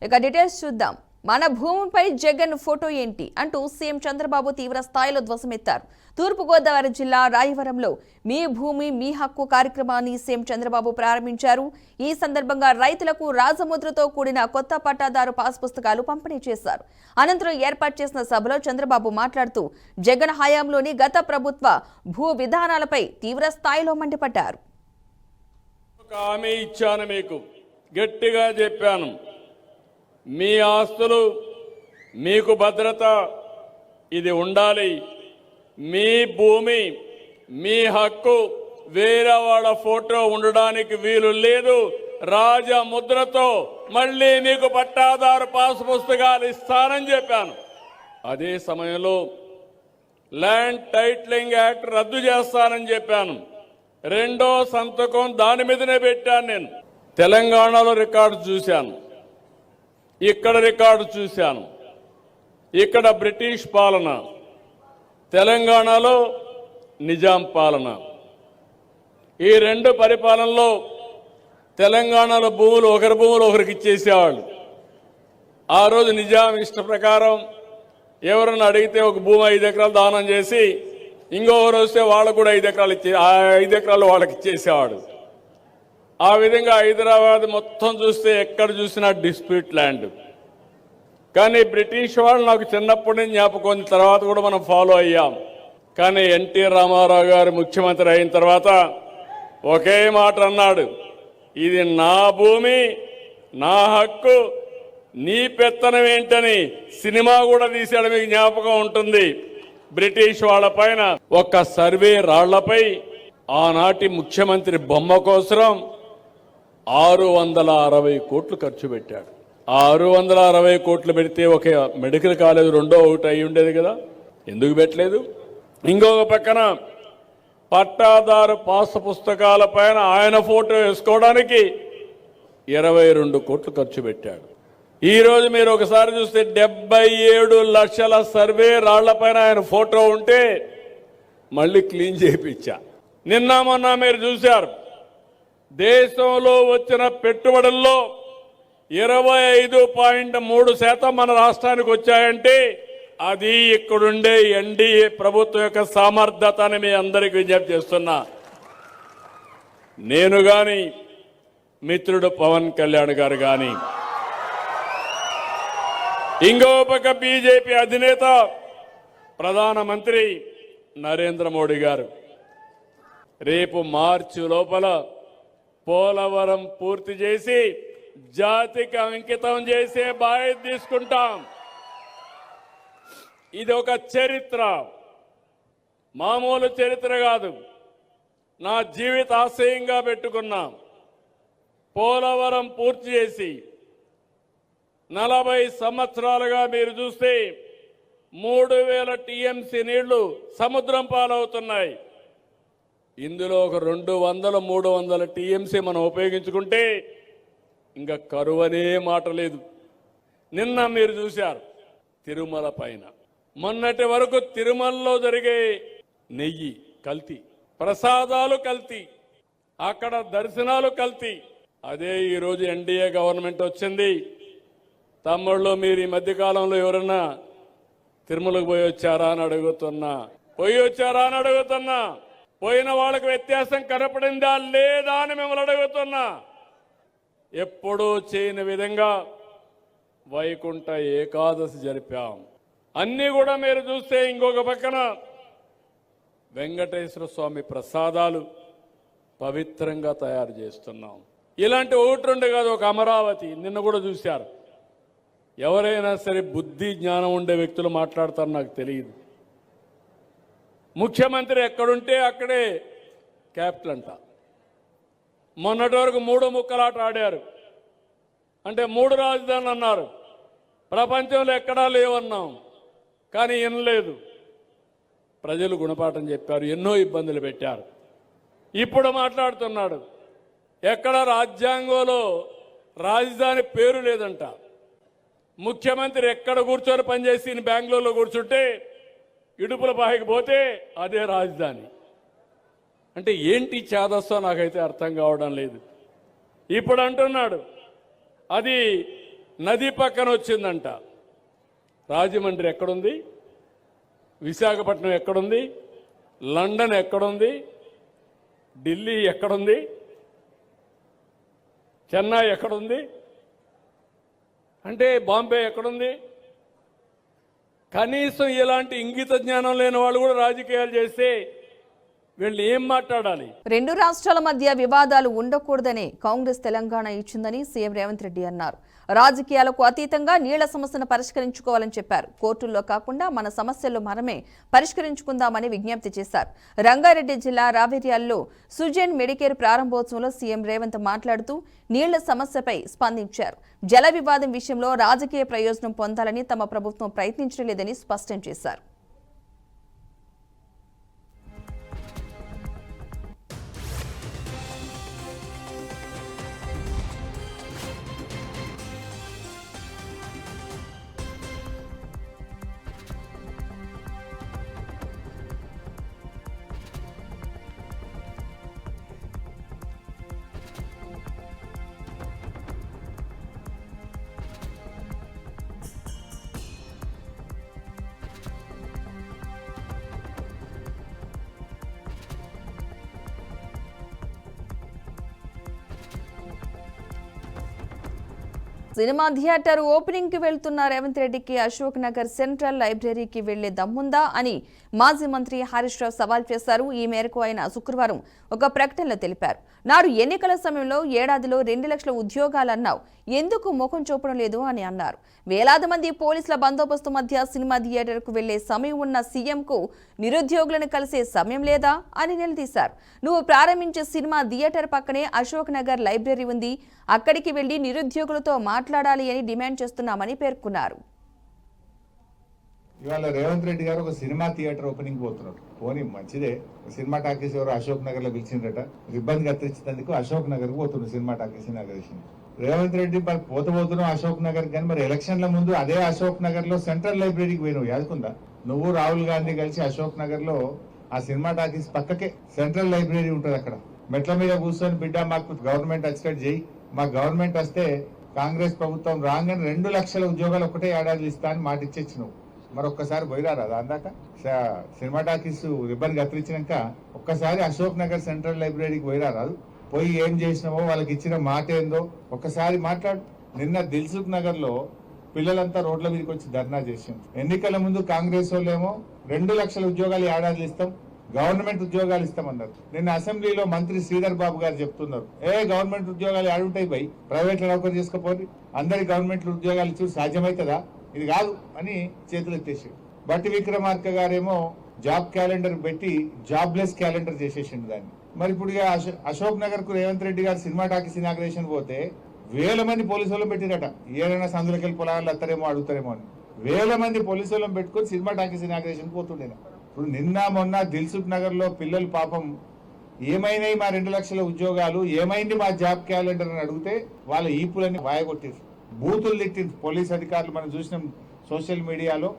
ఇక డీటెయిల్స్ చూద్దాం. మన భూమిపై జగన్ ఫోటో ఏంటి అంటూ సీఎం చంద్రబాబు తీవ్ర స్థాయిలో ధ్వసమెత్తారు. తూర్పుగోదావరి జిల్లా రాయవరంలో మీ భూమి మీ హక్కు కార్యక్రమాన్ని సీఎం చంద్రబాబు ప్రారంభించారు. ఈ సందర్భంగా రైతులకు రాజముద్రతో కూడిన కొత్త పట్టాదారు పాస్ పుస్తకాలు పంపిణీ చేశారు. అనంతరం ఏర్పాటు చేసిన సభలో చంద్రబాబు మాట్లాడుతూ జగన్ హయాంలోని గత ప్రభుత్వ భూ విధానాలపై తీవ్ర స్థాయిలో మండిపడ్డారు. హామీ ఇచ్చాను, మీకు గట్టిగా చెప్పాను, మీ ఆస్తులు మీకు భద్రత ఇది ఉండాలి. మీ భూమి మీ హక్కు వేరే వాళ్ళ ఫోటో ఉండడానికి వీలు లేదు. రాజముద్రతో మళ్ళీ మీకు పట్టాదారు పాస్ పుస్తకాలు ఇస్తానని చెప్పాను. అదే సమయంలో ల్యాండ్ టైటిలింగ్ యాక్ట్ రద్దు చేస్తానని చెప్పాను. రెండో సంతకం దాని మీదనే పెట్టాను. నేను తెలంగాణలో రికార్డు చూశాను, ఇక్కడ రికార్డు చూశాను. ఇక్కడ బ్రిటిష్ పాలన, తెలంగాణలో నిజాం పాలన. ఈ రెండు పరిపాలనలో తెలంగాణలో భూములు ఒకరికి ఇచ్చేసేవాళ్ళు. ఆ రోజు నిజాం ఇష్ట ప్రకారం ఎవరన్నా అడిగితే ఒక భూమి 5 ఎకరాలు దానం చేసి ఇంకొకరు వస్తే వాళ్ళకు కూడా 5 ఎకరాలు ఆ 5 ఎకరాలు వాళ్ళకి ఇచ్చేసేవాడు. ఆ విధంగా హైదరాబాద్ మొత్తం చూస్తే ఎక్కడ చూసినా డిస్ప్యూట్ ల్యాండ్. కానీ బ్రిటిష్ వాళ్ళు నాకు చిన్నప్పటి నుంచి జ్ఞాపకం, తర్వాత కూడా మనం ఫాలో అయ్యాం. కానీ ఎన్టీ రామారావు గారు ముఖ్యమంత్రి అయిన తర్వాత ఒకే మాట అన్నాడు, ఇది నా భూమి నా హక్కు, నీ పెత్తనం ఏంటని సినిమా కూడా తీశాడు, మీకు జ్ఞాపకం ఉంటుంది. బ్రిటిష్ వాళ్ళ పైన ఒక సర్వే రాళ్లపై ఆనాటి ముఖ్యమంత్రి బొమ్మ కోసం 660 కోట్లు ఖర్చు పెట్టాడు. 660 కోట్లు పెడితే ఒక మెడికల్ కాలేజ్ రెండో ఒకటి అయి ఉండేది కదా, ఎందుకు పెట్టలేదు? ఇంకొక పక్కన పట్టాదారు పాస్ పుస్తకాల పైన ఆయన ఫోటో వేసుకోవడానికి 22 కోట్లు ఖర్చు పెట్టాడు. ఈ రోజు మీరు ఒకసారి చూస్తే 77 లక్షల సర్వే రాళ్లపైన ఆయన ఫోటో ఉంటే మళ్ళీ క్లీన్ చేయించా. నిన్న మొన్న మీరు చూశారు, దేశంలో వచ్చిన పెట్టుబడుల్లో 25.3% మన రాష్ట్రానికి వచ్చాయంటే అది ఇక్కడుండే ఎన్డీఏ ప్రభుత్వం యొక్క సామర్థ్యత అని మీ అందరికీ విజ్ఞప్తి చేస్తున్నా. నేను గాని మిత్రుడు పవన్ కళ్యాణ్ గారు గాని ఇంకో పక్క బీజేపీ అధినేత ప్రధానమంత్రి నరేంద్ర మోడీ గారు రేపు మార్చి లోపల పోలవరం పూర్తి చేసి జాతికి అంకితం చేసే బాధ్యత తీసుకుంటాం. ఇది ఒక చరిత్ర, మామూలు చరిత్ర కాదు. నా జీవిత ఆశయంగా పెట్టుకున్నా పోలవరం పూర్తి చేసి 40 సంవత్సరాలుగా మీరు చూస్తే 3000 టీఎంసీ నీళ్లు సముద్రం పాలవుతున్నాయి. ఇందులో ఒక 200-300 టీఎంసీ మనం ఉపయోగించుకుంటే ఇంకా కరువనే మాట లేదు. నిన్న మీరు చూశారు తిరుమల పైన, మొన్నటి వరకు తిరుమలలో జరిగే నెయ్యి కల్తీ, ప్రసాదాలు కల్తీ, అక్కడ దర్శనాలు కల్తీ. అదే ఈరోజు ఎన్డీఏ గవర్నమెంట్ వచ్చింది. తమ్ముళ్ళు మీరు ఈ మధ్యకాలంలో ఎవరన్నా తిరుమలకు పోయి వచ్చారా అని అడుగుతున్నా, పోయిన వాళ్ళకి వ్యత్యాసం కనపడిందా లేదా అని మిమ్మల్ని అడుగుతున్నా. ఎప్పుడూ చేయని విధంగా వైకుంఠ ఏకాదశి జరిపాం. అన్నీ కూడా మీరు చూస్తే ఇంకొక పక్కన వెంకటేశ్వర స్వామి ప్రసాదాలు పవిత్రంగా తయారు చేస్తున్నాం. ఇలాంటి ఒకటి రెండు కాదు, ఒక అమరావతి నిన్న కూడా చూశారు. ఎవరైనా సరే బుద్ధి జ్ఞానం ఉండే వ్యక్తులు మాట్లాడతారు నాకు తెలియదు. ముఖ్యమంత్రి ఎక్కడుంటే అక్కడే క్యాపిటల్ అంట. మొన్నటి వరకు 3 ముక్కలాట ఆడారు, అంటే 3 రాజధానులు అన్నారు. ప్రపంచంలో ఎక్కడా లేవన్నాం, కానీ వినలేదు. ప్రజలు గుణపాఠం చెప్పారు, ఎన్నో ఇబ్బందులు పెట్టారు. ఇప్పుడు మాట్లాడుతున్నాడు, ఎక్కడ రాజ్యాంగంలో రాజధాని పేరు లేదంట. ముఖ్యమంత్రి ఎక్కడ కూర్చొని పనిచేసి బెంగళూరులో కూర్చుంటే ఇడుపుల బాయికి పోతే అదే రాజధాని. అంటే ఏంటి చేదస్తో నాకైతే అర్థం కావడం లేదు. ఇప్పుడు అంటున్నాడు అది నది పక్కన వచ్చిందంట. రాజమండ్రి ఎక్కడుంది? విశాఖపట్నం ఎక్కడుంది? లండన్ ఎక్కడుంది? ఢిల్లీ ఎక్కడుంది? చెన్నై ఎక్కడుంది? అంటే బాంబే ఎక్కడుంది? కనీసం ఇలాంటి ఇంగిత జ్ఞానం లేని వాళ్ళు కూడా రాజకీయాలు చేస్తే వీళ్ళు ఏం మాట్లాడాలి? రెండు రాష్ట్రాల మధ్య వివాదాలు ఉండకూడదనే కాంగ్రెస్ తెలంగాణ ఇచ్చిందని సీఎం రేవంత్ రెడ్డి అన్నారు. రాజకీయాలకు అతీతంగా నీళ్ల సమస్యను పరిష్కరించుకోవాలని చెప్పారు. కోర్టుల్లో కాకుండా మన సమస్యలు మనమే పరిష్కరించుకుందామని విజ్ఞప్తి చేశారు. రంగారెడ్డి జిల్లా రావేర్యాల్లో సుజెన్ మెడికేర్ ప్రారంభోత్సవంలో సీఎం రేవంత్ మాట్లాడుతూ నీళ్ల సమస్యపై స్పందించారు. జల వివాదం విషయంలో రాజకీయ ప్రయోజనం పొందాలని తమ ప్రభుత్వం ప్రయత్నించడం లేదని స్పష్టం చేశారు. సినిమా థియేటర్ ఓపెనింగ్ కి వెళ్తున్న రేవంత్ రెడ్డికి అశోక్ నగర్ సెంట్రల్ లైబ్రరీకి వెళ్లే దమ్ముందా అని మాజీ మంత్రి హరీష్ రావు సవాల్ చేశారు. ఈ మేరకు ఆయన శుక్రవారం ఒక ప్రకటనలో తెలిపారు. నాడు ఎన్నికల సమయంలో ఏడాదిలో 2 లక్షల ఉద్యోగాలన్నావు, ఎందుకు ముఖం చూపడం లేదు అని అన్నారు. వేలాది మంది పోలీసుల బందోబస్తు మధ్య సినిమా థియేటర్కు వెళ్లే సమయం ఉన్న సీఎంకు నిరుద్యోగులను కలిసే సమయం లేదా అని నిలదీశారు. నువ్వు ప్రారంభించే సినిమా థియేటర్ పక్కనే అశోక్ నగర్ లైబ్రరీ ఉంది, అక్కడికి వెళ్లి నిరుద్యోగులతో మాట్లాడాలి అని డిమాండ్ చేస్తున్నామని పేర్కొన్నారు. ఇవాళ రేవంత్ రెడ్డి గారు ఒక సినిమా థియేటర్ ఓపెనింగ్ పోతున్నారు. పోనీ మంచిదే, సినిమా టాకీస్ ఎవరు అశోక్ నగర్ లో పిలిచిందట, రిబ్బన్ కత్తిరించినందుకు అశోక్ నగర్ పోతున్నారు cinema talkies inauguration. Revanth Reddy మరి పోతున్నాం అశోక్ నగర్, కానీ మరి ఎలక్షన్ల ముందు అదే అశోక్ నగర్ లో సెంట్రల్ లైబ్రరీకి పోయినావు, యాదుకుందా? నువ్వు రాహుల్ గాంధీ కలిసి అశోక్ నగర్ లో ఆ సినిమా టాకీస్ పక్కకే సెంట్రల్ లైబ్రరీ ఉంటుంది. అక్కడ మెట్ల మీద కూర్చొని బిడ్డ మాకు గవర్నమెంట్ వచ్చేటట్టు చేయి, మా గవర్నమెంట్ వస్తే కాంగ్రెస్ ప్రభుత్వం రాగానే 2 లక్షల ఉద్యోగాలు ఒకటే ఏడాది ఇస్తా అని మాట ఇచ్చేచ్చు. నువ్వు మరొక్కసారి పోయిరారా దాదాక సినిమా టాకీస్ రిబ్బన్ కత్తిరించినాక ఒక్కసారి అశోక్ నగర్ సెంట్రల్ లైబ్రరీకి పోయిరారాదు, పోయి ఏం చేసినావో వాళ్ళకి ఇచ్చిన మాట ఏందో ఒక్కసారి మాట్లాడు. నిన్న దిల్సుఖ్ నగర్ లో పిల్లలంతా రోడ్ల మీదకి వచ్చి ధర్నా చేసింది. ఎన్నికల ముందు కాంగ్రెస్ వాళ్ళేమో 2 లక్షల ఉద్యోగాలు ఏడాది ఇస్తాం, గవర్నమెంట్ ఉద్యోగాలు ఇస్తామన్నారు. నిన్న అసెంబ్లీలో మంత్రి శ్రీధర్ బాబు గారు చెప్తున్నారు, గవర్నమెంట్ ఉద్యోగాలు ఆడుంటాయి బై, ప్రైవేట్ లో నౌకరు చేసుకోపోయి అందరి గవర్నమెంట్ ఉద్యోగాలు ఇచ్చి సాధ్యమవుతుందా? ఇది కాదు అని చేతులు ఎత్తేసాడు. బట్టి విక్రమార్క గారేమో జాబ్ క్యాలెండర్ పెట్టి జాబ్లెస్ క్యాలెండర్ చేసేసిండు దాన్ని. మరి ఇప్పుడు అశోక్ నగర్ కు రేవంత్ రెడ్డి గారు సినిమా టాకీస్ ఇనాగ్రేషన్ పోతే 1000 మంది పోలీసు వాళ్ళని పెట్టిరట. ఏదైనా సందులకెళ్ళి పొలాలు అత్తారేమో అడుగుతారేమో అని 1000 మంది పోలీసు వాళ్ళని పెట్టుకుని సినిమా టాకీస్ ఇనాగ్రేషన్ పోతుండే. ఇప్పుడు నిన్న మొన్న దిల్సుఖ్ నగర్ లో పిల్లలు పాపం ఏమైనాయి మా 2 లక్షల ఉద్యోగాలు, ఏమైంది మా జాబ్ క్యాలెండర్ అని అడిగితే వాళ్ళ ఈపులన్నీ వాయగొట్టేసి బూతులు తిట్టి పోలీస్ అధికారులు మనం చూసినాం సోషల్ మీడియాలో.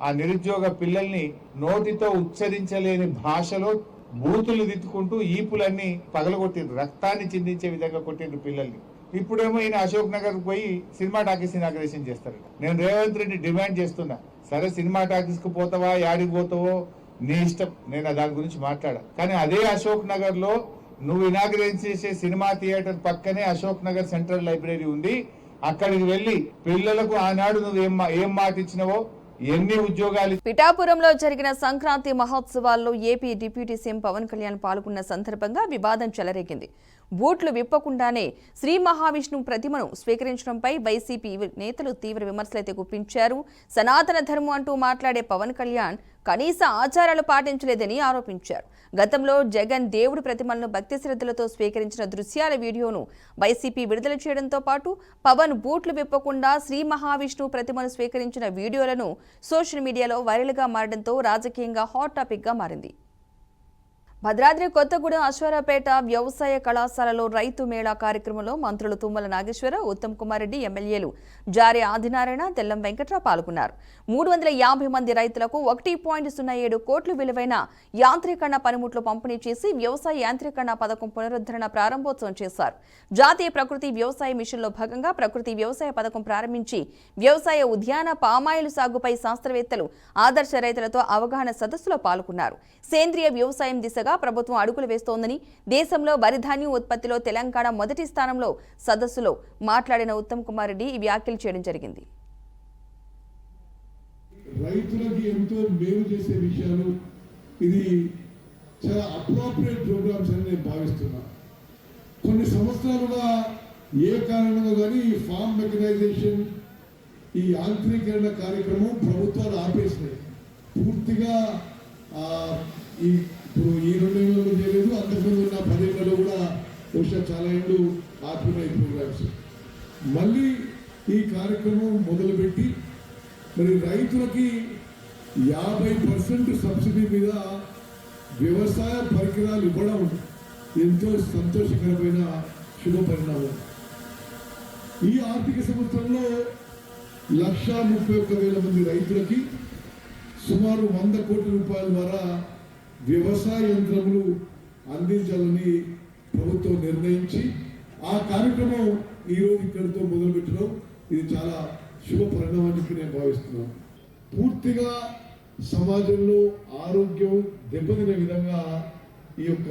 ఆ నిరుద్యోగ పిల్లల్ని నోటితో ఉచ్చరించలేని భాషలో బూతులు తిట్టుకుంటూ ఈపులన్నీ పగలగొట్టిండ్రు, రక్తాన్ని చిందించే విధంగా కొట్టిండ్రు పిల్లల్ని. ఇప్పుడేమో ఈయన అశోక్ నగర్ పోయి సినిమా టాకీస్ ఇనాగ్రేషన్ చేస్తారు. నేను రేవంత్ రెడ్డి డిమాండ్ చేస్తున్నా, సరే సినిమా టాకీస్ కు పోతావా, యాడికి పోతావో నీ ఇష్టం, నేను దాని గురించి మాట్లాడా. కానీ అదే అశోక్ నగర్ లో నువ్వు ఇనాగ్రేషన్ చేసే సినిమా థియేటర్ పక్కనే అశోక్ నగర్ సెంట్రల్ లైబ్రరీ ఉంది. అక్కడికి వెళ్లి పిల్లలకు ఆనాడు నువ్వు ఏం మాట ఇచ్చినవో, ఎన్ని ఉద్యోగాలు. పిఠాపురంలో జరిగిన సంక్రాంతి మహోత్సవాల్లో AP deputy CM Pawan Kalyan పాల్గొన్న సందర్భంగా వివాదం చెలరేగింది. బూట్లు విప్పకుండానే శ్రీ మహావిష్ణువు ప్రతిమను స్వీకరించడంపై వైసీపీ నేతలు తీవ్ర విమర్శలైతే గుప్పించారు. సనాతన ధర్మం అంటూ మాట్లాడే పవన్ కళ్యాణ్ కనీస ఆచారాలు పాటించలేదని ఆరోపించారు. గతంలో జగన్ దేవుడి ప్రతిమలను భక్తి శ్రద్ధలతో స్వీకరించిన దృశ్యాల వీడియోను వైసీపీ విడుదల చేయడంతో పాటు పవన్ బూట్లు విప్పకుండా శ్రీ మహావిష్ణువు ప్రతిమను స్వీకరించిన వీడియోలను సోషల్ మీడియాలో వైరల్గా మారడంతో రాజకీయంగా హాట్ టాపిక్గా మారింది. భద్రాద్రి కొత్తగూడెం అశ్వారావుపేట వ్యవసాయ కళాశాలలో రైతు మేళా కార్యక్రమంలో మంత్రులు తుమ్మల నాగేశ్వరరావు, ఉత్తమ్ కుమార్ రెడ్డి, ఎమ్మెల్యేలు జారే ఆదినారాయణ, తెల్లం వెంకట్రావు పాల్గొన్నారు. 350 మంది రైతులకు 1.07 కోట్ల విలువైన యాంత్రీకరణ పనిముట్లు పంపిణీ చేసి వ్యవసాయ యాంత్రీకరణ పథకం పునరుద్ధరణ ప్రారంభోత్సవం చేశారు. జాతీయ ప్రకృతి వ్యవసాయ మిషన్లో భాగంగా ప్రకృతి వ్యవసాయ పథకం ప్రారంభించి వ్యవసాయ ఉద్యాన పామాయిల్ సాగుపై శాస్త్రవేత్తలు ఆదర్శ రైతులతో అవగాహన సదస్సులో పాల్గొన్నారు. సేంద్రియ వ్యవసాయం దిశగా ప్రభుత్వం అడుగులు వేస్తోందని, దేశంలో వరిధాన్యం ఉత్పత్తిలో తెలంగాణ మొదటి స్థానంలో సదస్సులో మాట్లాడిన ఉత్తమ్ కుమార్ రెడ్డి ఈ వ్యాఖ్యలు చేయడం జరిగింది. రైతులకి ఎంతో మేలు చేసే విషయాలు, ఇది చాలా అప్రోప్రియేట్ ప్రోగ్రామ్స్ అని నేను భావిస్తున్నా. కొన్ని సంవత్సరాలుగా ఏ కారణంగా కానీ ఈ ఫార్మ్ మెకనైజేషన్, ఈ యాంత్రీకరణ కార్యక్రమం ప్రభుత్వాలు ఆపేసినాయి. పూర్తిగా ఇప్పుడు ఈ 2 ఏళ్లలో చేయలేదు, అంతకుముందు ఉన్న 10 ఏళ్లలో కూడా బహుశా చాలా ఏళ్ళు ఆపినాయి ప్రోగ్రామ్స్. మళ్ళీ ఈ కార్యక్రమం మొదలుపెట్టి మరి రైతులకి 50% సబ్సిడీ మీద వ్యవసాయ పరికరాలు ఇవ్వడం ఎంతో సంతోషకరమైన శుభ పరిణామం. ఈ ఆర్థిక సంవత్సరంలో 131,000 మంది రైతులకి సుమారు 100 కోట్ల రూపాయల ద్వారా వ్యవసాయ యంత్రములు అందించాలని ప్రభుత్వం నిర్ణయించి ఆ కార్యక్రమం ఈరోజు ఇక్కడితో మొదలుపెట్టడం ఇది చాలా శుభ పరిణామానికి నేను భావిస్తున్నాను. పూర్తిగా సమాజంలో ఆరోగ్యం దెబ్బతినే విధంగా ఈ యొక్క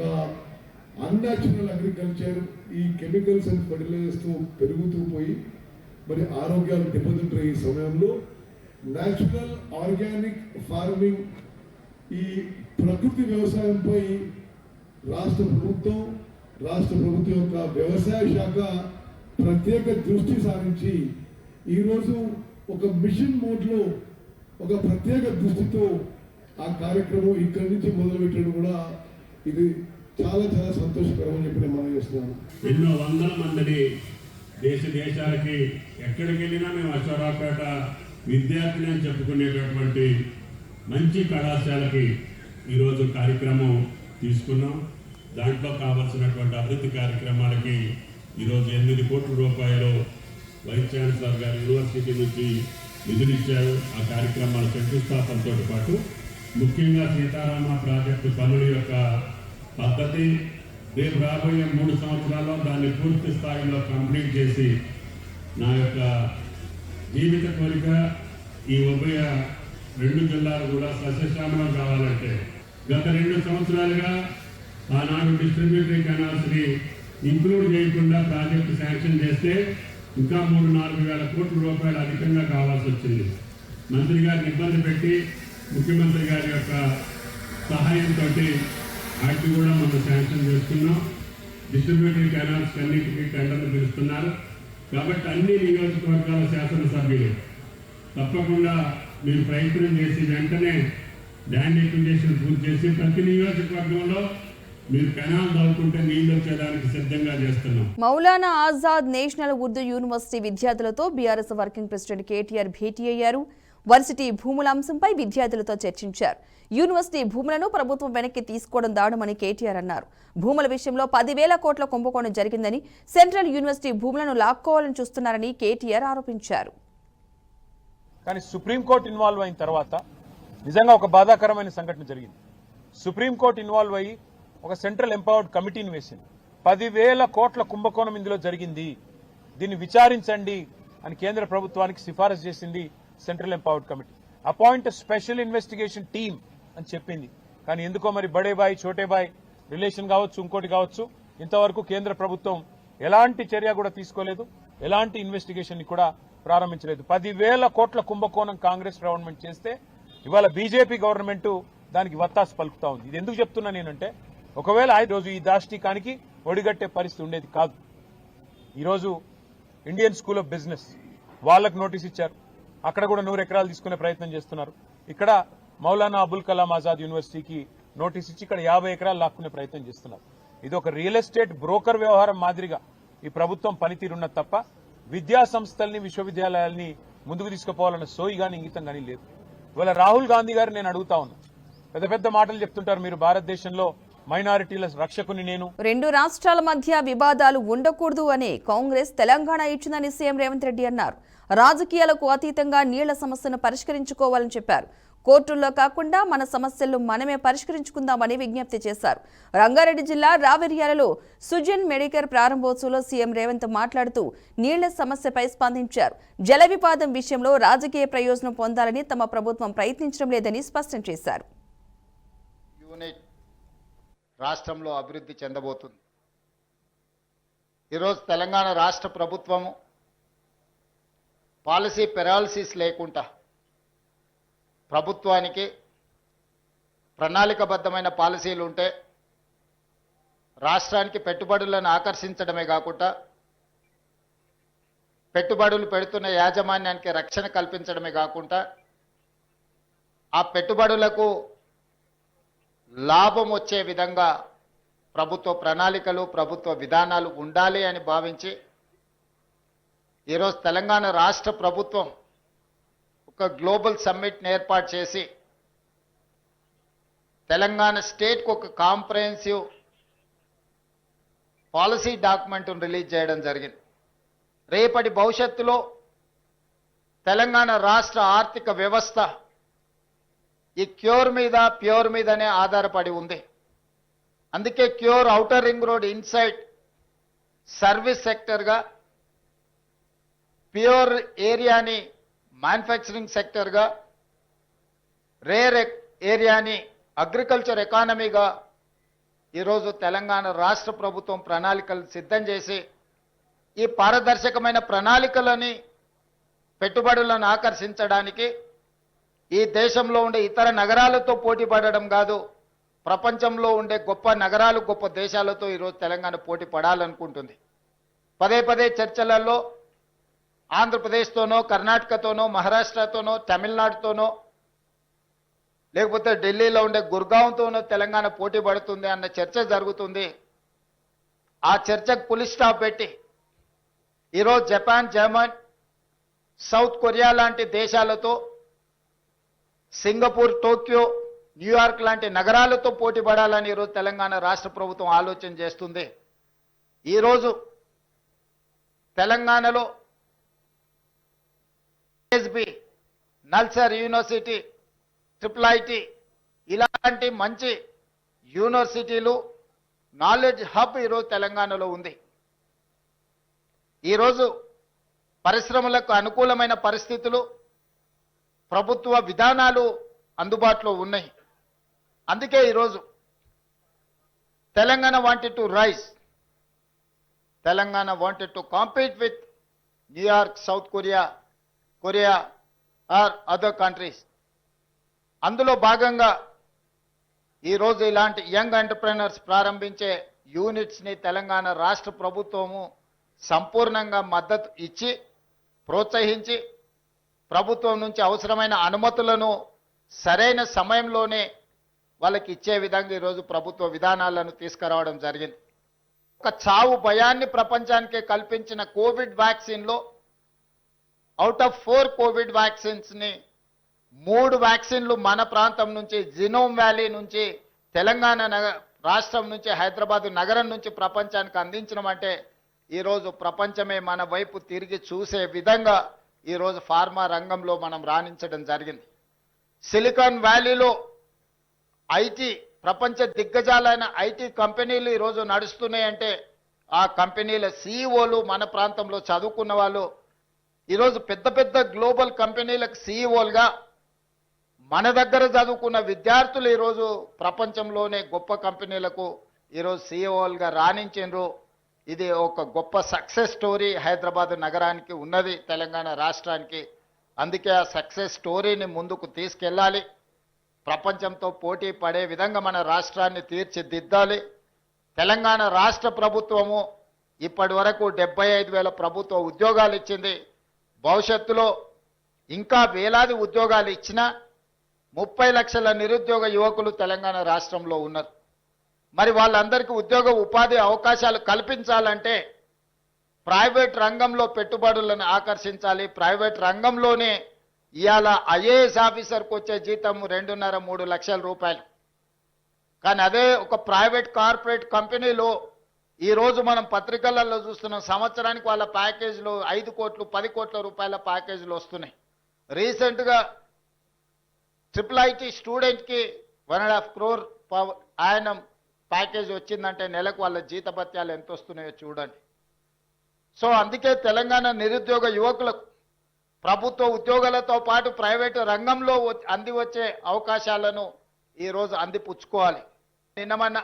అన్యాచురల్ అగ్రికల్చర్, ఈ కెమికల్స్ అండ్ ఫర్టిలైజర్స్తో పెరుగుతూ పోయి మరి ఆరోగ్యాలు దెబ్బతింటున్న ఈ సమయంలో న్యాచురల్ ఆర్గానిక్ ఫార్మింగ్, ఈ ప్రకృతి వ్యవసాయంపై రాష్ట్ర ప్రభుత్వం యొక్క వ్యవసాయ శాఖ ప్రత్యేక దృష్టి సారించి ఈరోజు ఒక మిషన్ మోడ్లో ఒక ప్రత్యేక దృష్టితో ఆ కార్యక్రమం ఇక్కడి నుంచి మొదలుపెట్టడం కూడా ఇది చాలా చాలా సంతోషకరం అని చెప్పి నేను మనం చేస్తున్నాను. ఎన్నో వందల మందిని దేశాలకి ఎక్కడికి వెళ్ళినా మేము అశ్వారావుపేట విద్యార్థిని అని చెప్పుకునేటటువంటి మంచి కళాశాలకి ఈరోజు కార్యక్రమం తీసుకున్నాం. దాంట్లో కావాల్సినటువంటి అభివృద్ధి కార్యక్రమాలకి ఈరోజు 8 కోట్ల రూపాయలు వైస్ ఛాన్సలర్ గారు యూనివర్సిటీ నుంచి నిధులు ఇచ్చారు. ఆ కార్యక్రమాల శంకుస్థాపనతో పాటు ముఖ్యంగా సీతారామ ప్రాజెక్టు పనుల యొక్క పద్ధతి రేపు రాబోయే 3 సంవత్సరాల్లో దాన్ని పూర్తి స్థాయిలో కంప్లీట్ చేసి నా యొక్క జీవిత కోరిక ఈ ఉభయ 2 జిల్లాలు కూడా సస్యశ్యామలం కావాలంటే గత 2 సంవత్సరాలుగా ఆనాడు డిస్ట్రిబ్యూటరీ కెనాల్స్ని ఇంక్లూడ్ చేయకుండా ప్రాజెక్టు శాంక్షన్ చేస్తే ఇంకా 3-4 వేల కోట్ల రూపాయలు అధికంగా కావాల్సి వచ్చింది. మంత్రి గారిని ఇబ్బంది పెట్టి ముఖ్యమంత్రి గారి యొక్క సహాయంతో వాటిని కూడా మనం శాంక్షన్ చేస్తున్నాం. డిస్ట్రిబ్యూటరీ కెనాల్స్ అన్నింటికీ టెండర్లు పిలుస్తున్నారు. కాబట్టి అన్ని నియోజకవర్గాల శాసనసభ్యులు తప్పకుండా మీరు ప్రయత్నం చేసి వెంటనే ల్యాండ్ ఎక్విజిషన్ పూర్తి చేసి ప్రతి నియోజకవర్గంలో మీరు కెనాల్ దాటుకుంటే నీళ్లు వచ్చేదానికి సిద్ధంగా చేస్తున్నాం. మౌలానా ఆజాద్ నేషనల్ ఉర్దూ యూనివర్సిటీ విద్యార్థులతో బీఆర్ఎస్ వర్కింగ్ ప్రెసిడెంట్ కేటీఆర్ భేటీ అయ్యారు. వర్సిటీ భూముల అంశంపై విద్యార్థులతో చర్చించారు. యూనివర్సిటీ భూములను ప్రభుత్వం వెనక్కి తీసుకోవడం దారుణమని కేటీఆర్ అన్నారు. భూముల విషయంలో 10,000 కోట్ల కుంభకోణం జరిగిందని, సెంట్రల్ యూనివర్సిటీ భూములను లాక్కోవాలని చూస్తున్నారని కేటీఆర్ ఆరోపించారు. కానీ సుప్రీంకోర్టు ఇన్వాల్వ్ అయిన తర్వాత నిజంగా ఒక బాధాకరమైన సంఘటన జరిగింది. సుప్రీంకోర్టు ఇన్వాల్వ్ అయ్యి ఒక సెంట్రల్ ఎంపవర్డ్ కమిటీని వేసింది. 10,000 కోట్ల కుంభకోణం ఇందులో జరిగింది, దీన్ని విచారించండి అని కేంద్ర ప్రభుత్వానికి సిఫారసు చేసింది central empowered committee. Appoint special investigation team అని చెప్పింది. కానీ ఎందుకో మరి బడే బాయ్ చోటే బాయ్ రిలేషన్ కావచ్చు, ఇంకోటి కావచ్చు, ఇంతవరకు కేంద్ర ప్రభుత్వం ఎలాంటి చర్య కూడా తీసుకోలేదు, ఎలాంటి ఇన్వెస్టిగేషన్ కూడా ప్రారంభించలేదు. 10,000 కోట్ల కుంభకోణం కాంగ్రెస్ గవర్నమెంట్ చేస్తే ఇవాళ బీజేపీ గవర్నమెంట్ దానికి వత్తాసు పలుకుతా ఉంది. ఇది ఎందుకు చెప్తున్నా నేనంటే, ఒకవేళ రోజు ఈ దాష్టికానికి ఒడిగట్టే పరిస్థితి ఉండేది కాదు. ఈరోజు ఇండియన్ స్కూల్ ఆఫ్ బిజినెస్ వాళ్ళకు నోటీస్ ఇచ్చారు, అక్కడ కూడా 100 ఎకరాలు తీసుకునే ప్రయత్నం చేస్తున్నారు. ఇక్కడ మౌలానా అబుల్ కలాం ఆజాద్ యూనివర్సిటీకి నోటీస్ ఇచ్చి ఇక్కడ 50 ఎకరాలు లాక్కునే ప్రయత్నం చేస్తున్నారు. ఇది ఒక రియల్ ఎస్టేట్ బ్రోకర్ వ్యవహారం మాదిరిగా ఈ ప్రభుత్వం పనితీరున్నది తప్ప విద్యా సంస్థల్ని, విశ్వవిద్యాలయాల్ని ముందుకు తీసుకుపోవాలన్న సోయి కానీ ఇంగితం కానీ లేదు. ఇవాళ రాహుల్ గాంధీ గారు నేను అడుగుతా ఉన్నా, పెద్ద పెద్ద మాటలు చెప్తుంటారు, మీరు భారతదేశంలో మైనారిటీల రక్షకుని నేను. రెండు రాష్ట్రాల మధ్య వివాదాలు ఉండకూడదు అనే కాంగ్రెస్ తెలంగాణ ఇచ్చిందని సీఎం రేవంత్ రెడ్డి అన్నారు. రాజకీయాలకు అతీతంగా నీళ్ల సమస్యను పరిష్కరించుకోవాలని చెప్పారు. కోర్టుల్లో కాకుండా మన సమస్యలను మనమే పరిష్కరించుకుందామని విజ్ఞప్తి చేశారు. రంగారెడ్డి జిల్లా రావెర్యాలలో సుజన్ మెడికేర్ ప్రారంభోత్సవంలో సీఎం రేవంత్ మాట్లాడుతూ నీళ్ల సమస్యపై స్పందించారు. జల వివాదం విషయంలో రాజకీయ ప్రయోజనం పొందాలని తమ ప్రభుత్వం ప్రయత్నించడం లేదని స్పష్టం చేశారు. యూనిట్ రాష్ట్రంలో అభివృద్ధి చెందబోతుంది. ఈరోజు తెలంగాణ రాష్ట్ర ప్రభుత్వము పాలసీ పెరాలసిస్ లేకుండా ప్రభుత్వానికి ప్రణాళికబద్ధమైన పాలసీలు ఉంటే రాష్ట్రానికి పెట్టుబడులను ఆకర్షించడమే కాకుండా పెట్టుబడులు పెడుతున్న యాజమాన్యానికి రక్షణ కల్పించడమే కాకుండా ఆ పెట్టుబడులకు లాభం వచ్చే విధంగా ప్రభుత్వ ప్రణాళికలు ప్రభుత్వ విధానాలు ఉండాలి అని భావించి ఈరోజు తెలంగాణ రాష్ట్ర ప్రభుత్వం ఒక గ్లోబల్ సమ్మిట్ని ఏర్పాటు చేసి తెలంగాణ స్టేట్కి ఒక కాంప్రహెన్సివ్ పాలసీ డాక్యుమెంట్ను రిలీజ్ చేయడం జరిగింది. రేపటి భవిష్యత్తులో తెలంగాణ రాష్ట్ర ఆర్థిక వ్యవస్థ ఈ క్యూర్ మీద ప్యూర్ మీదనే ఆధారపడి ఉంది. అందుకే cure outer ring road inside service సెక్టర్గా, ప్యూర్ ఏరియాని మ్యానుఫ్యాక్చరింగ్ సెక్టర్గా, రేర్ ఏరియాని అగ్రికల్చర్ ఎకానమీగా ఈరోజు తెలంగాణ రాష్ట్ర ప్రభుత్వం ప్రణాళికలు సిద్ధం చేసి ఈ పారదర్శకమైన ప్రణాళికలని పెట్టుబడులను ఆకర్షించడానికి ఈ దేశంలో ఉండే ఇతర నగరాలతో పోటీ పడడం కాదు, ప్రపంచంలో ఉండే గొప్ప నగరాలు గొప్ప దేశాలతో ఈరోజు తెలంగాణ పోటీ పడాలనుకుంటుంది. పదే పదే చర్చలలో ఆంధ్రప్రదేశ్తోనో, కర్ణాటకతోనో, మహారాష్ట్రతోనో, తమిళనాడుతోనో, లేకపోతే ఢిల్లీలో ఉండే గుర్గాంతోనో తెలంగాణ పోటీ పడుతుంది అన్న చర్చ జరుగుతుంది. ఆ చర్చకు పులి స్టాప్ పెట్టి ఈరోజు జపాన్, జర్మన్, సౌత్ కొరియా లాంటి దేశాలతో, సింగపూర్, టోక్యో, న్యూయార్క్ లాంటి నగరాలతో పోటీ పడాలని ఈరోజు తెలంగాణ రాష్ట్ర ప్రభుత్వం ఆలోచన చేస్తుంది. ఈరోజు తెలంగాణలో ఎస్బి, నల్సార్ యూనివర్సిటీ, IIIT ఇలాంటి మంచి యూనివర్సిటీలు, నాలెడ్జ్ హబ్ ఈరోజు తెలంగాణలో ఉంది. ఈరోజు పరిశ్రమలకు అనుకూలమైన పరిస్థితులు, ప్రభుత్వ విధానాలు అందుబాటులో ఉన్నాయి. అందుకే ఈరోజు Telangana wanted to rise, Telangana wanted to compete with New York, South Korea, or other countries. అందులో భాగంగా ఈరోజు ఇలాంటి యంగ్ ఎంటర్ప్రెనర్స్ ప్రారంభించే యూనిట్స్ని తెలంగాణ రాష్ట్ర ప్రభుత్వము సంపూర్ణంగా మద్దతు ఇచ్చి ప్రోత్సహించి ప్రభుత్వం నుంచి అవసరమైన అనుమతులను సరైన సమయంలోనే వాళ్ళకి ఇచ్చే విధంగా ఈరోజు ప్రభుత్వ విధానాలను తీసుకురావడం జరిగింది. ఒక చావు భయాన్ని ప్రపంచానికే కల్పించిన కోవిడ్ వ్యాక్సిన్లో అవుట్ ఆఫ్ 4 కోవిడ్ వ్యాక్సిన్స్ని 3 వ్యాక్సిన్లు మన ప్రాంతం నుంచి, జినోమ్ వ్యాలీ నుంచి, తెలంగాణ రాష్ట్రం నుంచి, హైదరాబాద్ నగరం నుంచి ప్రపంచానికి అందించడం అంటే ఈరోజు ప్రపంచమే మన వైపు తిరిగి చూసే విధంగా ఈరోజు ఫార్మా రంగంలో మనం రాణించడం జరిగింది. సిలికాన్ వ్యాలీలో ఐటీ, ప్రపంచ దిగ్గజాలైన ఐటీ కంపెనీలు ఈరోజు నడుస్తున్నాయంటే ఆ కంపెనీల సీఈఓలు మన ప్రాంతంలో చదువుకున్న వాళ్ళు, ఈరోజు పెద్ద పెద్ద గ్లోబల్ కంపెనీలకు సీఈఓలుగా మన దగ్గర చదువుకున్న విద్యార్థులు ఈరోజు ప్రపంచంలోనే గొప్ప కంపెనీలకు ఈరోజు సీఈఓలుగా రాణించారు. ఇది ఒక గొప్ప సక్సెస్ స్టోరీ హైదరాబాద్ నగరానికి ఉన్నది, తెలంగాణ రాష్ట్రానికి. అందుకే ఆ సక్సెస్ స్టోరీని ముందుకు తీసుకెళ్ళాలి, ప్రపంచంతో పోటీ పడే విధంగా మన రాష్ట్రాన్ని తీర్చిదిద్దాలి. తెలంగాణ రాష్ట్ర ప్రభుత్వము ఇప్పటి వరకు 75,000 ప్రభుత్వ ఉద్యోగాలు ఇచ్చింది. భవిష్యత్తులో ఇంకా వేలాది ఉద్యోగాలు ఇచ్చినా 30 లక్షల నిరుద్యోగ యువకులు తెలంగాణ రాష్ట్రంలో ఉన్నారు. మరి వాళ్ళందరికీ ఉద్యోగ ఉపాధి అవకాశాలు కల్పించాలంటే ప్రైవేట్ రంగంలో పెట్టుబడులను ఆకర్షించాలి. ప్రైవేట్ రంగంలోనే ఇవాళ ఐఏఎస్ ఆఫీసర్కి వచ్చే జీతం 2.5-3 లక్షల రూపాయలు. కానీ అదే ఒక ప్రైవేట్ కార్పొరేట్ కంపెనీలో ఈరోజు మనం పత్రికలలో చూస్తున్న సంవత్సరానికి వాళ్ళ ప్యాకేజీలు 5 కోట్లు 10 కోట్ల రూపాయల ప్యాకేజీలు వస్తున్నాయి. రీసెంట్గా IIIT స్టూడెంట్కి 1.5 crore ఆయనం ప్యాకేజ్ వచ్చిందంటే నెలకు వాళ్ళ జీతభత్యాలు ఎంత వస్తున్నాయో చూడండి. సో అందుకే తెలంగాణ నిరుద్యోగ యువకులకు ప్రభుత్వ ఉద్యోగాలతో పాటు ప్రైవేటు రంగంలో అంది వచ్చే అవకాశాలను ఈరోజు అందిపుచ్చుకోవాలి. నిన్నమన్నా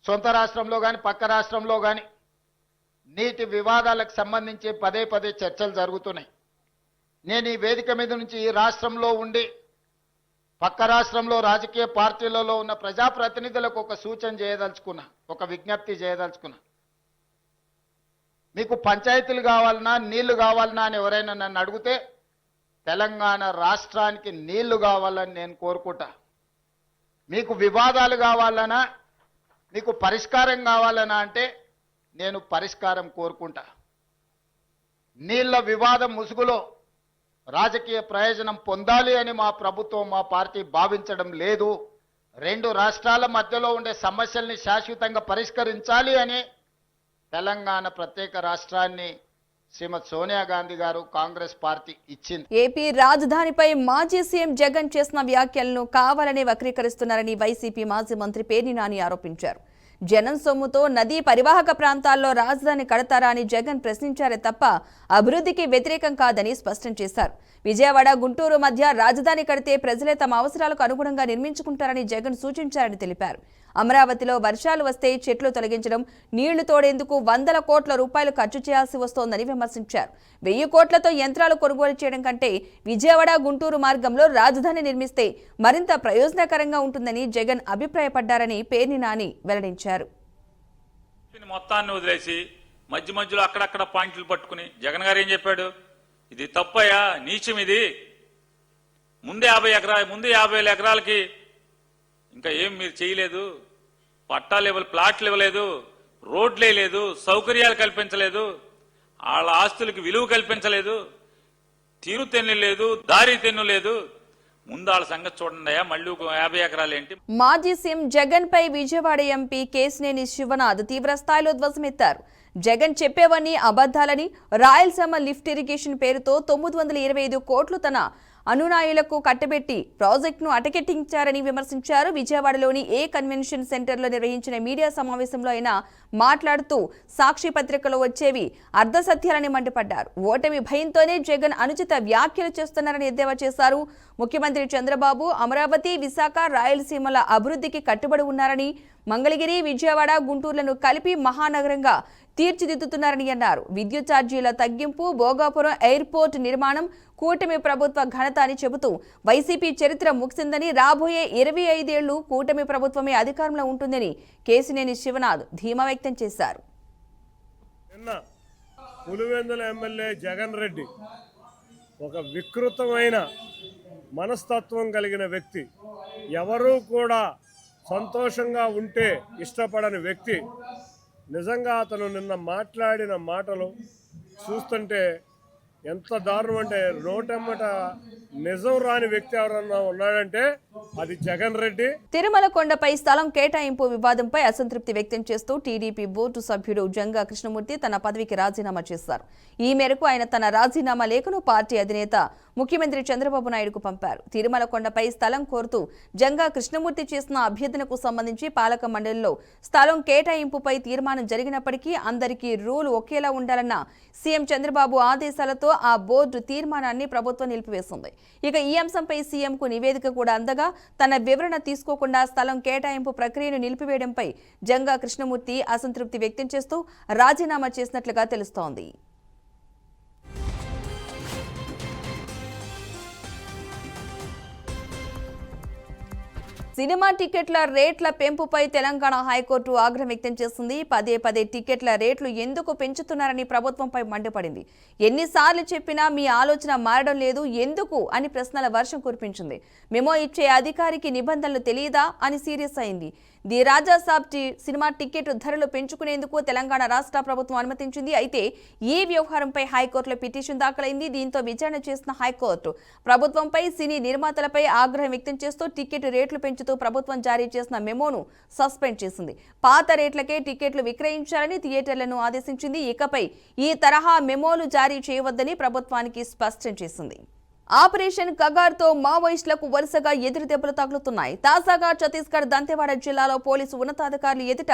సొంత రాష్ట్రంలో కానీ పక్క రాష్ట్రంలో కానీ నీటి వివాదాలకు సంబంధించి పదే పదే చర్చలు జరుగుతున్నాయి. నేను ఈ వేదిక మీద నుంచి ఈ రాష్ట్రంలో ఉండి పక్క రాష్ట్రంలో రాజకీయ పార్టీలలో ఉన్న ప్రజాప్రతినిధులకు ఒక సూచన చేయదలుచుకున్నా, ఒక విజ్ఞప్తి చేయదలుచుకున్నా. మీకు పంచాయతీలు కావాలన్నా నీళ్లు కావాలన్నా అని ఎవరైనా నన్ను అడిగితే తెలంగాణ రాష్ట్రానికి నీళ్లు కావాలని నేను కోరుకుంటా. మీకు వివాదాలు కావాలన్నా మీకు పరిష్కారం కావాలన్నా అంటే నేను పరిష్కారం కోరుకుంటా. నీళ్ల వివాదం ముసుగులో రాజకీయ ప్రయోజనం పొందాలి అని మా ప్రభుత్వం మా పార్టీ భావించడం లేదు. 2 రాష్ట్రాల మధ్యలో ఉండే సమస్యల్ని శాశ్వతంగా పరిష్కరించాలి అని తెలంగాణ ప్రత్యేక రాష్ట్రాన్ని శ్రీమతి సోనియా గాంధీ గారు కాంగ్రెస్ పార్టీ ఇచ్చింది. ఏపీ రాజధానిపై మాజీ సీఎం జగన్ చేసిన వ్యాఖ్యలను కావాలనే వక్రీకరిస్తున్నారని వైసీపీ మాజీ మంత్రి పేర్ని నాని ఆరోపించారు. జనం సొమ్ముతో నదీ పరివాహక ప్రాంతాల్లో రాజధాని కడతారా అని జగన్ ప్రశ్నించారే తప్ప అభివృద్ధికి వ్యతిరేకం కాదని స్పష్టం చేశారు. విజయవాడ గుంటూరు మధ్య రాజధాని కడితే ప్రజలే తమ అవసరాలకు అనుగుణంగా నిర్మించుకుంటారని జగన్ సూచించారని తెలిపారు. అమరావతిలో వర్షాలు వస్తే చెట్లు తొలగించడం, నీళ్లు తోడేందుకు 100 కోట్ల రూపాయలు ఖర్చు చేయాల్సి వస్తోందని విమర్శించారు. 1000 కోట్లతో యంత్రాలు కొనుగోలు చేయడం కంటే విజయవాడ గుంటూరు మార్గంలో రాజధాని నిర్మిస్తే మరింత ప్రయోజనకరంగా ఉంటుందని జగన్ అభిప్రాయపడ్డారని పేర్ని నాని వెల్లడించారు. మొత్తాన్ని వదిలేసి మధ్యలో అక్కడక్కడ పాయింట్లు పట్టుకుని జగన్ గారు ఏం చెప్పాడు? ఇది తప్పయ్యా, నీచం ఇది. ముందే 50 ఎకరాలకి ఇంకా ఏం మీరు చేయలేదు, పట్టాలు ప్లాట్లు ఇవ్వలేదు, రోడ్లు వేయలేదు, సౌకర్యాలు కల్పించలేదు, వాళ్ళ ఆస్తులకు విలువ కల్పించలేదు, తీరుతెన్ను లేదు, దారి తెన్ను లేదు. ముందు వాళ్ళ సంగతి చూడండి. మళ్ళీ 50 ఎకరాలు ఏంటి? మాజీ సీఎం జగన్ పై విజయవాడ ఎంపీ కేశినేని శివనాథ్ తీవ్ర స్థాయిలో ధ్వజమెత్తారు. జగన్ చెప్పేవన్నీ అబద్దాలని, రాయలసీమ లిఫ్ట్ ఇరిగేషన్ పేరుతో 925 కోట్లు తన అనునాయులకు కట్టబెట్టి ప్రాజెక్టును అటకెట్టించారని విమర్శించారు. విజయవాడలోని ఏ కన్వెన్షన్ సెంటర్లో నిర్వహించిన మీడియా సమావేశంలో ఆయన మాట్లాడుతూ సాక్షి పత్రికలో వచ్చేవి అర్ధసత్యాలని మండిపడ్డారు. ఓటమి భయంతోనే జగన్ అనుచిత వ్యాఖ్యలు చేస్తున్నారని ఎద్దేవా చేశారు. ముఖ్యమంత్రి చంద్రబాబు అమరావతి, విశాఖ, రాయలసీమల అభివృద్ధికి కట్టుబడి ఉన్నారని, మంగళగిరి, విజయవాడ, గుంటూరులను కలిపి మహానగరంగా తీర్చిదిద్దుతున్నారని అన్నారు. విద్యుత్ ఛార్జీల తగ్గింపు, భోగాపురం ఎయిర్పోర్ట్ నిర్మాణం కూటమి ప్రభుత్వ ఘనత అని చెబుతూ వైసీపీ చరిత్ర ముగిసిందని, రాబోయే 25 ఏళ్లు కూటమి ప్రభుత్వమే అధికారంలో ఉంటుందని కేశినేని శివనాథ్ ధీమా వ్యక్తం చేశారు. నిన్న పులివెందుల ఎమ్మెల్యే జగన్ రెడ్డి ఒక వికృతమైన మనస్తత్వం కలిగిన వ్యక్తి, ఎవరూ కూడా సంతోషంగా ఉంటే ఇష్టపడని వ్యక్తి. నిజంగా అతను నిన్న మాట్లాడిన మాటలు చూస్తుంటే ఎంత దారుణం అంటే, నోటెమ్మట నిజం రాని వ్యక్తి ఎవరన్నా ఉన్నాడంటే అది జగన్ రెడ్డి. తిరుమల కొండపై స్థలం కేటాయింపు వివాదంపై అసంతృప్తి వ్యక్తం చేస్తూ టీడీపీ బోర్డు సభ్యుడు జంగా కృష్ణమూర్తి తన పదవికి రాజీనామా చేశారు. ఈ మేరకు ఆయన తన రాజీనామా లేఖను పార్టీ అధినేత ముఖ్యమంత్రి చంద్రబాబు నాయుడుకు పంపారు. తిరుమల కొండపై స్థలం కోరుతూ జంగా కృష్ణమూర్తి చేసిన అభ్యర్థనకు సంబంధించి పాలక మండలిలో స్థలం కేటాయింపుపై తీర్మానం జరిగినప్పటికీ అందరికీ రూల్ ఒకేలా ఉండాలన్న సీఎం చంద్రబాబు ఆదేశాలతో ఆ బోర్డు తీర్మానాన్ని ప్రభుత్వం నిలిపివేసింది. ఇక ఈ అంశంపై సీఎంకు నివేదిక కూడా అందగా తన వివరణ తీసుకోకుండా స్థలం కేటాయింపు ప్రక్రియను నిలిపివేయడంపై జంగా కృష్ణమూర్తి అసంతృప్తి వ్యక్తం చేస్తూ రాజీనామా చేసినట్లుగా తెలుస్తోంది. సినిమా టికెట్ల రేట్ల పెంపుపై తెలంగాణ హైకోర్టు ఆగ్రహం వ్యక్తం చేసింది. పదే టికెట్ల రేట్లు ఎందుకు పెంచుతున్నారని ప్రభుత్వంపై మండిపడింది. ఎన్నిసార్లు చెప్పినా మీ ఆలోచన మారడం లేదు, ఎందుకు అని ప్రశ్నల వర్షం కురిపించింది. మెమో ఇచ్చే అధికారికి నిబంధనలు తెలియదా అని సీరియస్ అయింది. The Raja Saab cinema ticket ధరలు పెంచుకునేందుకు తెలంగాణ రాష్ట్ర ప్రభుత్వం అనుమతించింది. అయితే ఈ వ్యవహారంపై హైకోర్టులో పిటిషన్ దాఖలైంది. దీంతో విచారణ చేసిన హైకోర్టు ప్రభుత్వంపై సినీ నిర్మాతలపై ఆగ్రహం వ్యక్తం చేస్తూ టికెట్ రేట్లు పెంచుతూ ప్రభుత్వం జారీ చేసిన మెమోను సస్పెండ్ చేసింది. పాత రేట్లకే టికెట్లు విక్రయించాలని థియేటర్లను ఆదేశించింది. ఇకపై ఈ తరహా మెమోలు జారీ చేయవద్దని ప్రభుత్వానికి స్పష్టం చేసింది. ఆపరేషన్ కగార్తో మావోయిస్టులకు వరుసగా ఎదురు దెబ్బలు తగులుతున్నాయి. తాజాగా ఛత్తీస్గఢ్ దంతెవాడ జిల్లాలో పోలీసు ఉన్నతాధికారులు ఎదుట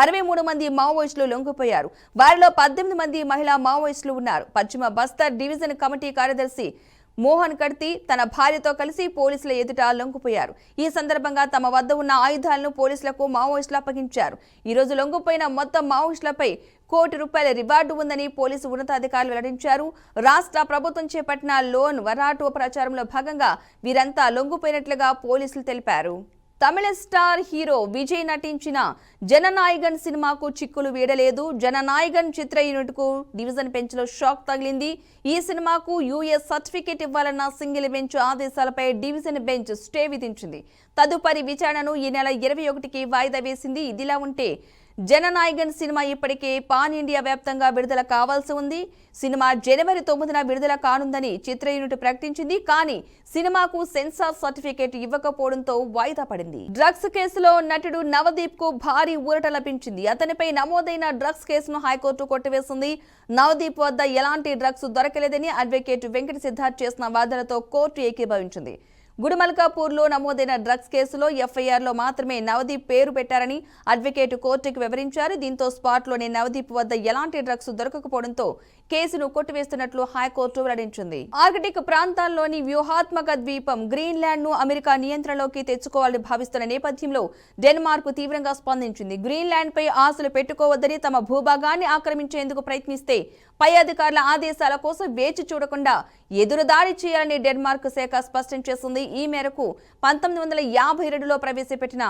63 మంది మావోయిస్టులు లొంగిపోయారు. వారిలో 18 మంది మహిళా మావోయిస్టులు ఉన్నారు. పశ్చిమ బస్తర్ డివిజన్ కమిటీ కార్యదర్శి మోహన్ కర్తి తన భార్యతో కలిసి పోలీసుల ఎదుట లొంగిపోయారు. ఈ సందర్భంగా తమ వద్ద ఉన్న ఆయుధాలను పోలీసులకు మావోయిస్టులు అప్పగించారు. ఈ రోజు లొంగిపోయిన మొత్తం మావోయిస్టులపై ₹1 కోటి రివార్డు ఉందని పోలీసు ఉన్నతాధికారులు వెల్లడించారు. రాష్ట్ర ప్రభుత్వం చేపట్టిన లోన్ వరాటు ప్రచారంలో భాగంగా వీరంతా లొంగిపోయినట్లుగా పోలీసులు తెలిపారు. తమిళ స్టార్ హీరో విజయ్ నటించిన జననాయగన్ సినిమాకు చిక్కులు వీడలేదు. జననాయగన్ చిత్ర యూనిట్కు డివిజన్ బెంచ్లో షాక్ తగిలింది. ఈ సినిమాకు యూఎస్ సర్టిఫికేట్ ఇవ్వాలన్న సింగిల్ బెంచ్ ఆదేశాలపై డివిజన్ బెంచ్ స్టే విధించింది. తదుపరి విచారణను ఈ నెల 21కి వాయిదా వేసింది. ఇదిలా ఉంటే జననాయగన్ సినిమా ఇప్పటికే పాన్ ఇండియా వ్యాప్తంగా విడుదల కావాల్సి ఉంది. సినిమా జనవరి 9న విడుదల కానుందని చిత్ర యూనిట్ ప్రకటించింది. కానీ సినిమాకు సెన్సార్ సర్టిఫికేట్ ఇవ్వకపోవడంతో వాయిదా పడింది. డ్రగ్స్ కేసులో నటుడు నవదీప్ కు భారీ ఊరట లభించింది. అతనిపై నమోదైన డ్రగ్స్ కేసును హైకోర్టు కొట్టివేసింది. నవదీప్ వద్ద ఎలాంటి డ్రగ్స్ దొరకలేదని అడ్వకేట్ వెంకట సిద్ధార్థ్ చేసిన వాదనతో కోర్టు ఏకీభవించింది. గుడిమల్కాపూర్లో నమోదైన డ్రగ్స్ కేసులో ఎఫ్ఐఆర్లో మాత్రమే నవదీప్ పేరు పెట్టారని అడ్వకేట్ కోర్టుకు వివరించారు. దీంతో స్పాట్లోనే నవదీప్ వద్ద ఎలాంటి డ్రగ్స్ దొరకకపోవడంతో కేసును కొట్టివేస్తున్నట్లు హైకోర్టు వెల్లడించింది. ఆర్కిటిక్ ప్రాంతాల్లోని వ్యూహాత్మక ద్వీపం గ్రీన్లాండ్ ను అమెరికా నియంత్రణలోకి తెచ్చుకోవాలని భావిస్తున్న నేపథ్యంలో డెన్మార్క్ తీవ్రంగా స్పందించింది. గ్రీన్లాండ్ పై ఆశలు పెట్టుకోవద్దని, తమ భూభాగాన్ని ఆక్రమించేందుకు ప్రయత్నిస్తే పై అధికారుల ఆదేశాల కోసం వేచి చూడకుండా ఎదురుదాడి చేయాలని డెన్మార్క్ శాఖ స్పష్టం చేసింది. ఈ మేరకు 1952లో ప్రవేశపెట్టిన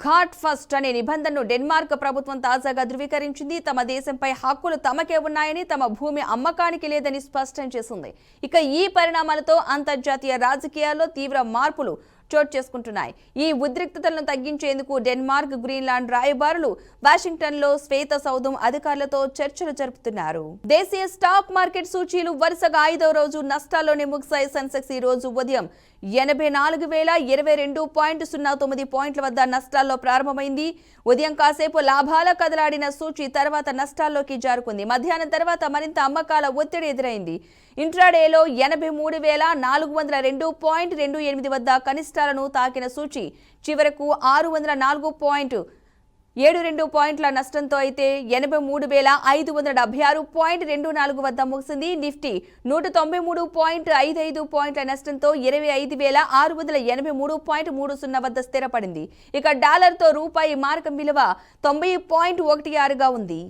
ఘాట్ ఫస్ట్ అనే నిబంధనను డెన్మార్క్ ప్రభుత్వం తాజాగా ధృవీకరించింది. తమ దేశంపై హక్కులు తమకే ఉన్నాయని, తమ భూమి అమ్మకానికి లేదని స్పష్టం చేసింది. ఇక ఈ పరిణామాలతో అంతర్జాతీయ రాజకీయాల్లో తీవ్ర మార్పులు చోటు చేసుకుంటున్నాయి. ఈ ఉద్రిక్తతలను తగ్గించేందుకు డెన్మార్క్, గ్రీన్లాండ్ రాయబారులు వాషింగ్టన్లో శ్వేత సౌధం అధికారులతో చర్చలు జరుపుతున్నారు. దేశీయ స్టాక్ మార్కెట్ సూచీలు వరుసగా 5వ రోజు నష్టాల్లోనే ముగిశాయి. సెన్సెక్స్ ఈ రోజు ఉదయం 84,022.09 పాయింట్ల వద్ద నష్టాల్లో ప్రారంభమైంది. ఉదయం కాసేపు లాభాల కదలాడిన సూచీ తర్వాత నష్టాల్లోకి జారుకుంది. మధ్యాహ్నం తర్వాత మరింత అమ్మకాల ఒత్తిడి ఎదురైంది. ఇంట్రాడేలో 83,402.28 వద్ద కనిష్టాలను తాకిన సూచీ చివరకు 604.72 పాయింట్ల నష్టంతో అయితే 83,576.24 వద్ద ముగిసింది. నిఫ్టీ 193.55 పాయింట్ల నష్టంతో 25,683.30 వద్ద స్థిరపడింది. ఇక డాలర్తో రూపాయి మారకం విలువ 90.16గా ఉంది.